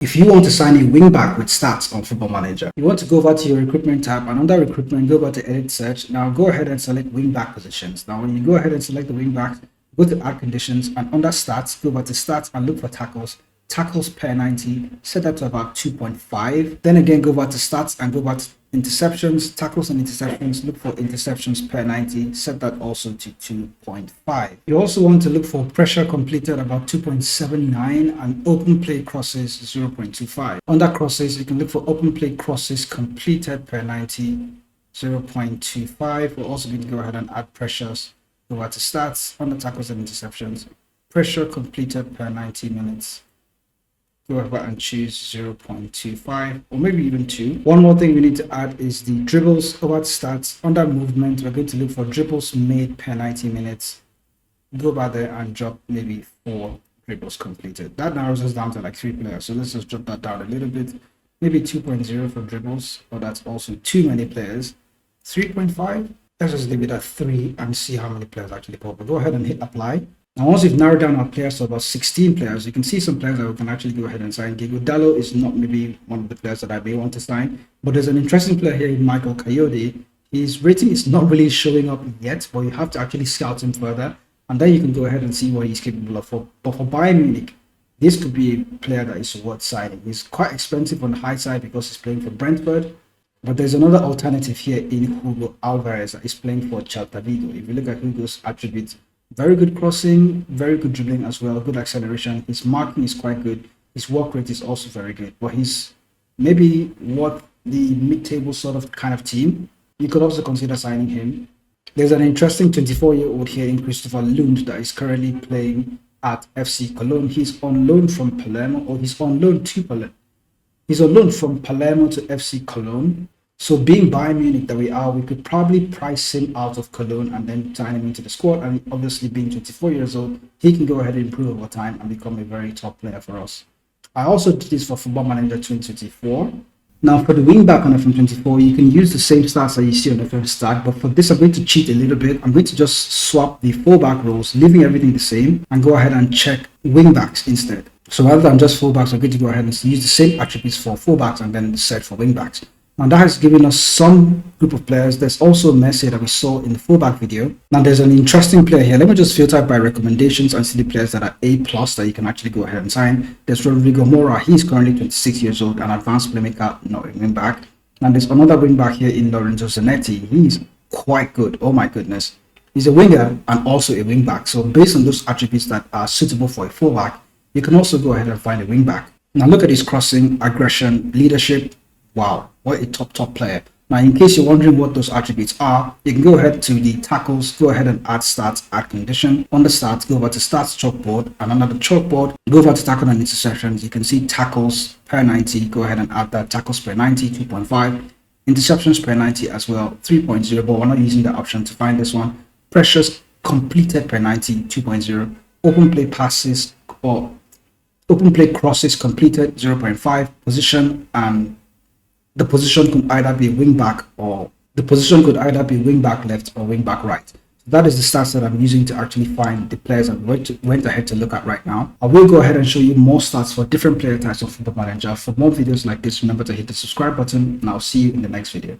If you want to sign a wingback with stats on Football Manager, you want to go over to your recruitment tab, and under recruitment, go over to edit search. Now go ahead and select wingback positions. Now when you go ahead and select the wingback, go to add conditions, and under stats, go over to stats and look for tackles. Tackles per 90, set that to about 2.5. Then again, go over to stats and go over to interceptions, tackles and interceptions. Look for interceptions per 90, set that also to 2.5. You also want to look for pressure completed about 2.79 and open play crosses 0.25. Under crosses, you can look for open play crosses completed per 90, 0.25. We're also going to go ahead and add pressures. Go over to stats, under tackles and interceptions, pressure completed per 90 minutes. Go over and choose 0.25 or maybe even 2. One more thing we need to add is the dribbles. Over to stats, under movement, we're going to look for dribbles made per 90 minutes. Go back there and drop maybe 4 dribbles completed. That narrows us down to like 3 players. So let's just drop that down a little bit. Maybe 2.0 for dribbles, but that's also too many players. 3.5. Let's just leave it at 3 and see how many players actually pop. But go ahead and hit apply. Now, once we've narrowed down our players to about 16 players, you can see some players that we can actually go ahead and sign. Diego Dallo is not maybe one of the players that I may want to sign, but there's an interesting player here in Michael Coyote. His rating is not really showing up yet, but you have to actually scout him further, and then you can go ahead and see what he's capable of. But for Bayern Munich, this could be a player that is worth signing. He's quite expensive on the high side because he's playing for Brentford, but there's another alternative here in Hugo Alvarez that is playing for Celta Vigo. If you look at Hugo's attributes, very good crossing, very good dribbling as well, good acceleration. His marking is quite good. His work rate is also very good. But he's maybe what the mid-table sort of kind of team. You could also consider signing him. There's an interesting 24-year-old here in Christopher Lund that is currently playing at FC Cologne. He's on loan from Palermo, or he's on loan to Palermo. He's on loan from Palermo to FC Cologne. So being Bayern Munich that we are, we could probably price him out of Cologne and then sign him into the squad. And obviously being 24 years old, he can go ahead and improve over time and become a very top player for us. I also did this for Football Manager 2024. Now for the wingback on FM24, you can use the same stats that you see on FMStag, but for this I'm going to cheat a little bit. I'm going to just swap the fullback roles, leaving everything the same, and go ahead and check wingbacks instead. So rather than just fullbacks, I'm going to go ahead and use the same attributes for fullbacks and then set for wingbacks. Now that has given us some group of players. There's also Messi that we saw in the fullback video. Now there's an interesting player here. Let me just filter by recommendations and see the players that are A+ that you can actually go ahead and sign. There's Rodrigo Mora. He's currently 26 years old, an advanced playmaker, not a wingback. And there's another wingback here in Lorenzo Zanetti. He's quite good. Oh my goodness. He's a winger and also a wingback. So based on those attributes that are suitable for a fullback, you can also go ahead and find a wingback. Now look at his crossing, aggression, leadership. Wow, what a top player. Now in case you're wondering what those attributes are, you can go ahead to the tackles, go ahead and add stats, add condition. On the stats, go over to stats chalkboard, and under the chalkboard, go over to tackle and interceptions. You can see tackles per 90, go ahead and add that. Tackles per 90, 2.5. Interceptions per 90 as well, 3.0, but we're not using that option to find this one. Pressures completed per 90, 2.0. Open play passes or open play crosses completed, 0.5. Position, and the position could either be wing back or left or wing back right. So that is the stats that I'm using to actually find the players I went ahead to look at right now. I will go ahead and show you more stats for different player types of Football Manager. For more videos like this, remember to hit the subscribe button, and I'll see you in the next video.